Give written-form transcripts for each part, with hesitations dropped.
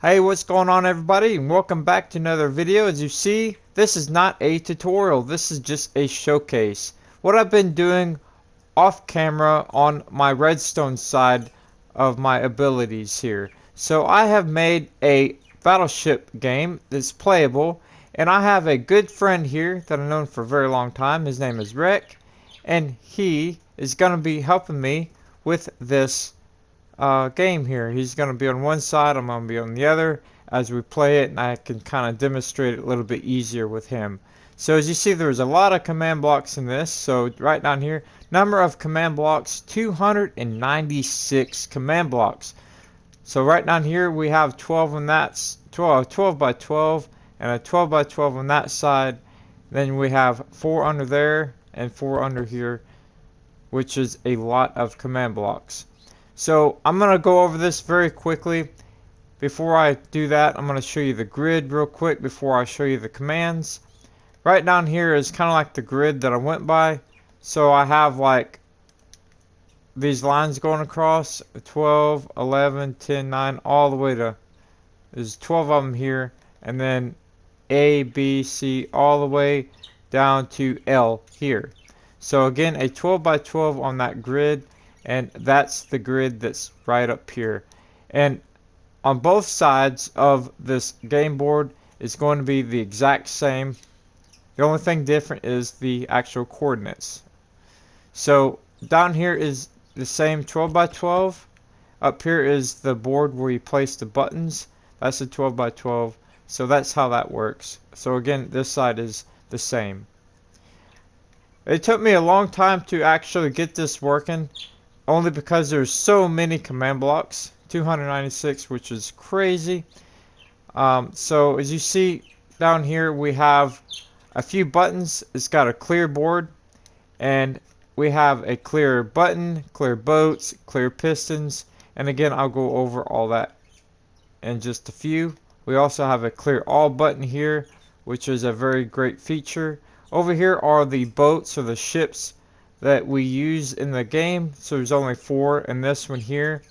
Hey, what's going on everybody, and welcome back to another video. As you see, this is not a tutorial, this is just a showcase. What I've been doing off camera on my redstone side of my abilities here. So I have made a Battleship game that's playable, and I have a good friend here that I've known for a very long time. His name is Rick, and he is going to be helping me with this game here. He's going to be on one side, I'm going to be on the other as we play it, and I can kind of demonstrate it a little bit easier with him. So as you see, there's a lot of command blocks in this. So right down here, number of command blocks, 296 command blocks. So right down here we have 12 on that, 12 by 12, and a 12 by 12 on that side. Then we have 4 under there and 4 under here, which is a lot of command blocks. So I'm going to go over this very quickly. Before I do that, I'm going to show you the grid real quick before I show you the commands. Right down here is kind of like the grid that I went by. So I have like these lines going across, 12, 11, 10, 9, all the way to, there's 12 of them here. And then A, B, C, all the way down to L here. So again, a 12 by 12 on that grid. And that's the grid that's right up here. And on both sides of this game board is going to be the exact same. The only thing different is the actual coordinates. So down here is the same 12 by 12. Up here is the board where you place the buttons. That's a 12 by 12. So that's how that works. So again, this side is the same. It took me a long time to actually get this working, only because there's so many command blocks, 296, which is crazy. So as you see down here, we have a few buttons. It's got a clear board, and we have a clear button, clear boats, clear pistons, and again I'll go over all that in just a few. We also have a clear all button here, which is a very great feature. Over here are the boats or the ships that we use in the game. So there's only 4 in this one here.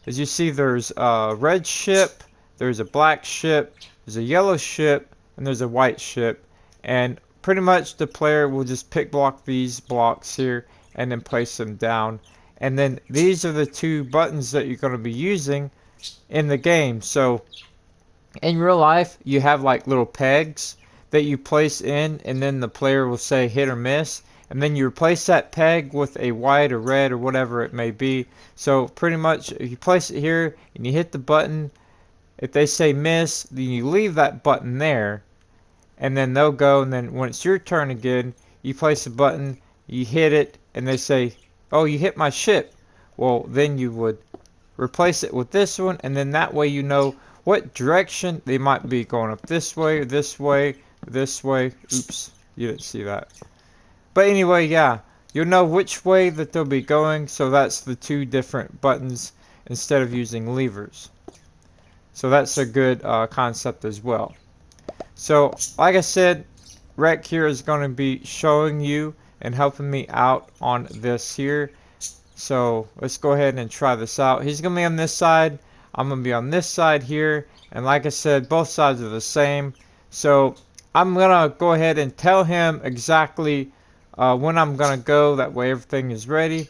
As you see, there's a red ship, there's a black ship, there's a yellow ship, and there's a white ship. And pretty much the player will just pick block these blocks here and then place them down. And then these are the 2 buttons that you're going to be using in the game. So in real life, you have like little pegs that you place in, and then the player will say hit or miss. And then you replace that peg with a white or red or whatever it may be. So pretty much if you place it here and you hit the button, if they say miss, then you leave that button there, and then they'll go, and then when it's your turn again, you place the button, you hit it, and they say, oh, you hit my ship. Well, then you would replace it with this one, and then that way you know what direction they might be going, up this way, this way, this way. Oops, you didn't see that. But anyway, yeah, you'll know which way that they'll be going, so that's the 2 different buttons instead of using levers. So that's a good concept as well. So, like I said, Rec here is going to be showing you and helping me out on this here. So, let's go ahead and try this out. He's going to be on this side, I'm going to be on this side here, and like I said, both sides are the same. So, I'm going to go ahead and tell him exactly when I'm gonna go, that way everything is ready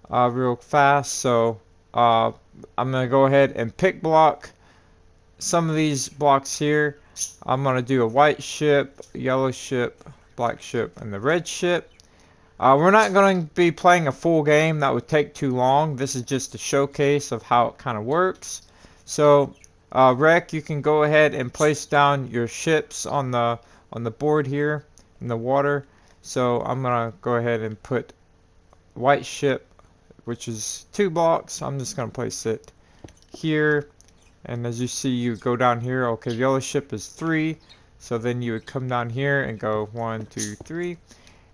real fast. So I'm gonna go ahead and pick block some of these blocks here. I'm gonna do a white ship, yellow ship, black ship, and the red ship. We're not going to be playing a full game, that would take too long. This is just a showcase of how it kind of works. So Rec, you can go ahead and place down your ships on the board here in the water. So I'm going to go ahead and put white ship, which is 2 blocks. I'm just going to place it here. And as you see, you go down here. Okay, the yellow ship is 3. So then you would come down here and go 1, 2, 3.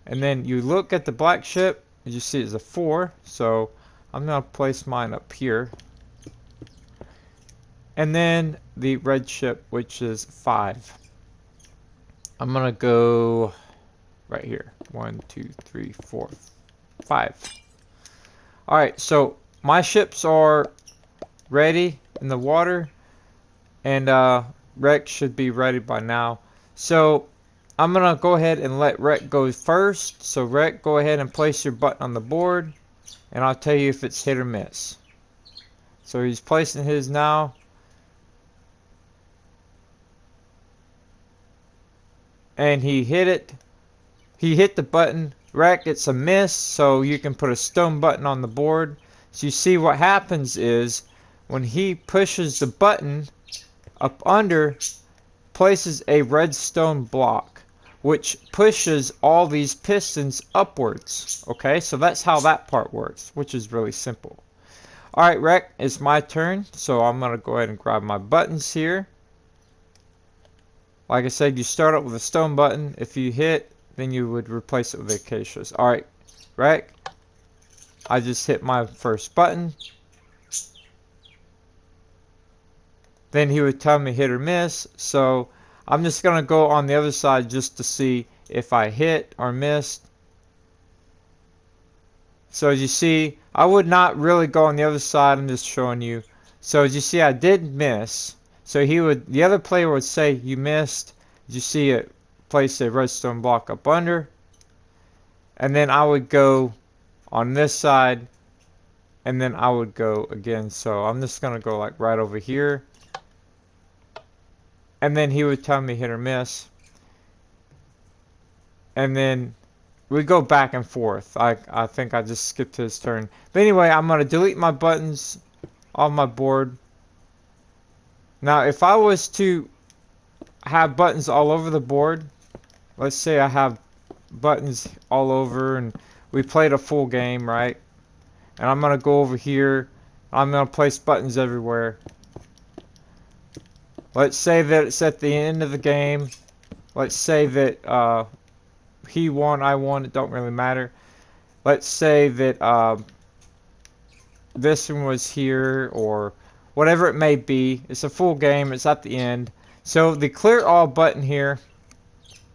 And then you look at the black ship. As you see, it's a 4. So I'm going to place mine up here. And then the red ship, which is 5. I'm going to go right here. 1, 2, 3, 4, 5. Alright, so my ships are ready in the water. and Rec should be ready by now. So I'm gonna go ahead and let Rec go first. So Rec, go ahead and place your button on the board, and I'll tell you if it's hit or miss. So he's placing his now. And he hit it. He hit the button. Rec, it's a miss, so you can put a stone button on the board. So you see what happens is when he pushes the button up under, places a redstone block, which pushes all these pistons upwards. Okay, so that's how that part works, which is really simple. Alright, Rec, it's my turn, so I'm going to go ahead and grab my buttons here. Like I said, you start up with a stone button. If you hit, then you would replace it with acacias. Alright, Rec, I just hit my first button. Then he would tell me hit or miss, so I'm just going to go on the other side just to see if I hit or missed. So as you see, I would not really go on the other side, I'm just showing you. So as you see, I did miss. So the other player would say you missed. As you see it, place a redstone block up under. And then I would go on this side, and then I would go again. So I'm just going to go like right over here. And then he would tell me hit or miss. And then we go back and forth. I think I just skipped his turn. But anyway, I'm going to delete my buttons off my board. Now, if I was to have buttons all over the board, let's say I have buttons all over and we played a full game, right? And I'm going to go over here. I'm going to place buttons everywhere. Let's say that it's at the end of the game. Let's say that he won, I won, it don't really matter. Let's say that this one was here, or whatever it may be. It's a full game, it's at the end. So the clear all button here,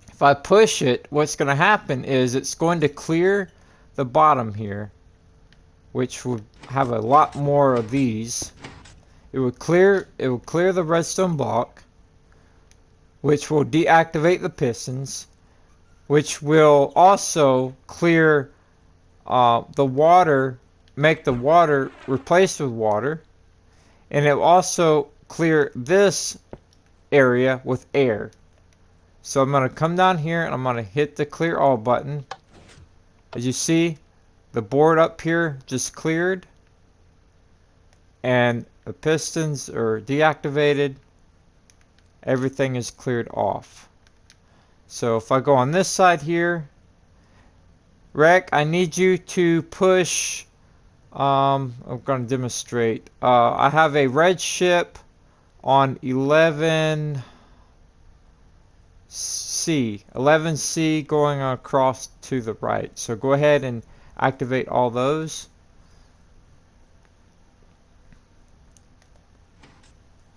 if I push it, what's going to happen is it's going to clear the bottom here, which would have a lot more of these. It will clear the redstone block, which will deactivate the pistons, which will also clear the water, make the water replaced with water, and it will also clear this area with air. So I'm going to come down here and I'm going to hit the clear all button. As you see, the board up here just cleared, and the pistons are deactivated. Everything is cleared off. So if I go on this side here, Rec, I need you to push, I'm going to demonstrate. I have a red ship on 11C going across to the right. So go ahead and activate all those.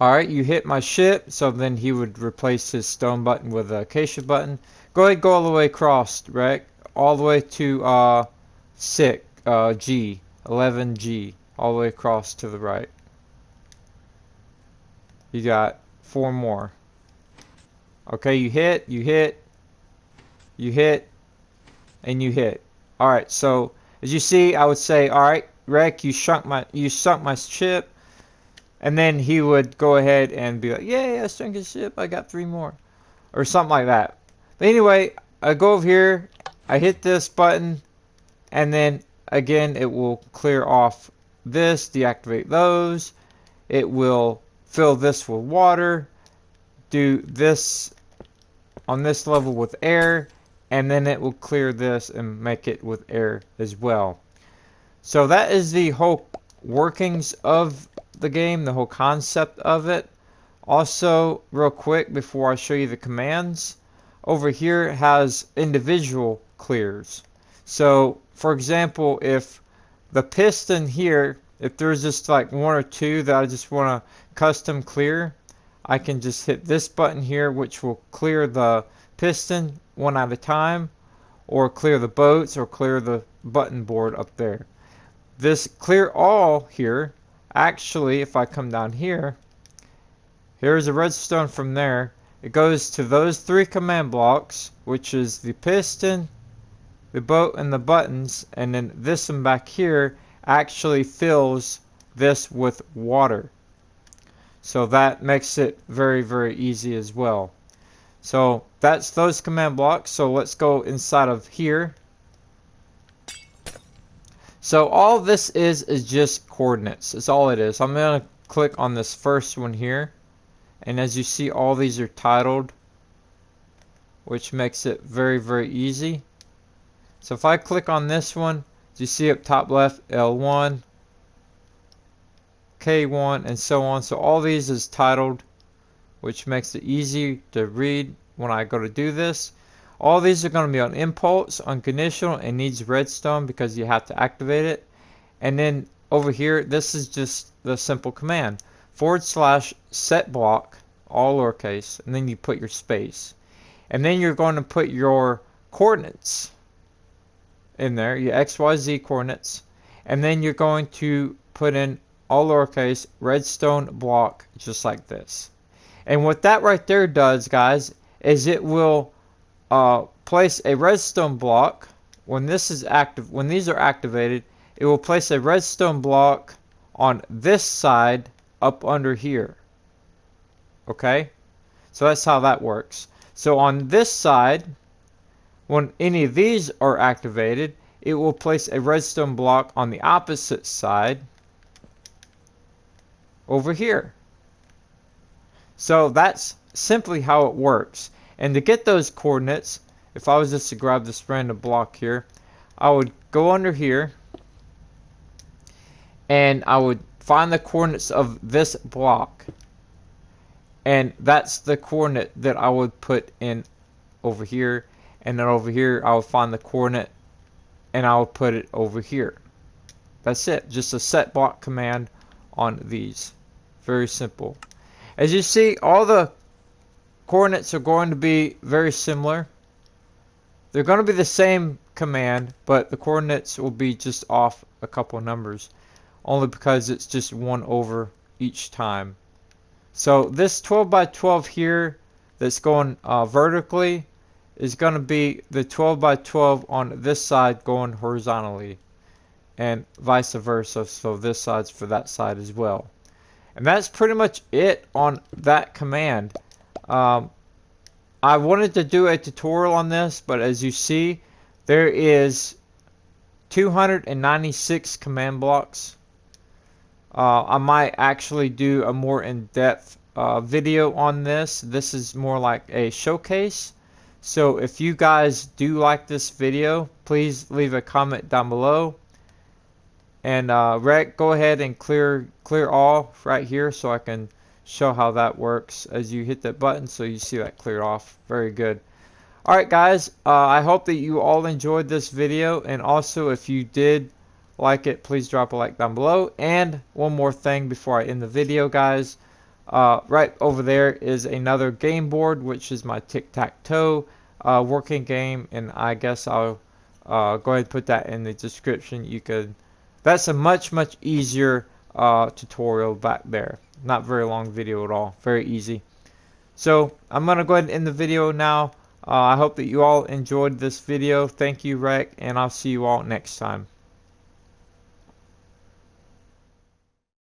Alright, you hit my ship, so then he would replace his stone button with a acacia button. Go ahead and go all the way across, Rec. All the way to G, 11G, all the way across to the right. You got 4 more. Okay, you hit, you hit, you hit, and you hit. Alright, so as you see, I would say, alright, Rec, you sunk my ship. And then he would go ahead and be like, yeah, I sunk his ship, I got 3 more. Or something like that. But anyway, I go over here, I hit this button, and then again it will clear off this, deactivate those. It will fill this with water, do this on this level with air, and then it will clear this and make it with air as well. So that is the whole workings of the game, the whole concept of it. Also, real quick before I show you the commands, over here it has individual clears. So for example, if the piston here, if there's just like 1 or 2 that I just want to custom clear, I can just hit this button here, which will clear the piston one at a time, or clear the boats, or clear the button board up there. This clear all here, actually, if I come down here, Here's a redstone from there. It goes to those 3 command blocks, which is the piston, the boat, and the buttons, and then this one back here actually fills this with water. So that makes it very, very easy as well. So that's those command blocks. So let's go inside of here. So all this is just coordinates. That's all it is. I'm going to click on this first one here. And as you see, all these are titled, which makes it very, very easy. So if I click on this one, as you see up top left, L1, K1, and so on. So all these is titled, which makes it easy to read when I go to do this. All these are going to be on impulse, unconditional, and needs redstone because you have to activate it. And then over here, this is just the simple command. / set block, all lowercase, and then you put your space. And then you're going to put your coordinates in there, your XYZ coordinates. And then you're going to put in all lowercase redstone block, just like this. And what that right there does, guys, is it will place a redstone block when this is active. When these are activated, it will place a redstone block on this side up under here. Okay, so that's how that works. So on this side, when any of these are activated, it will place a redstone block on the opposite side over here. So that's simply how it works. And to get those coordinates, if I was just to grab this random block here, I would go under here and I would find the coordinates of this block. And that's the coordinate that I would put in over here. And then over here, I would find the coordinate and I would put it over here. That's it. Just a set block command on these. Very simple. As you see, all the coordinates are going to be very similar. They're going to be the same command, but the coordinates will be just off a couple of numbers, only because it's just 1 over each time. So this 12 by 12 here that's going vertically is going to be the 12 by 12 on this side going horizontally, and vice versa. So this side's for that side as well. And that's pretty much it on that command. I wanted to do a tutorial on this, but as you see, there is 296 command blocks. I might actually do a more in-depth video on this. This is more like a showcase. So if you guys do like this video, please leave a comment down below. And Rec, go ahead and clear all right here so I can show how that works as you hit that button, so you see that cleared off. Very good. Alright guys, I hope that you all enjoyed this video, and also if you did like it, please drop a like down below. And one more thing before I end the video, guys, right over there is another game board, which is my tic-tac-toe working game, and I guess I'll go ahead and put that in the description. You could, that's a much easier tutorial back there. Not very long video at all. Very easy. So I'm going to go ahead and end the video now. I hope that you all enjoyed this video. Thank you, Rec, and I'll see you all next time.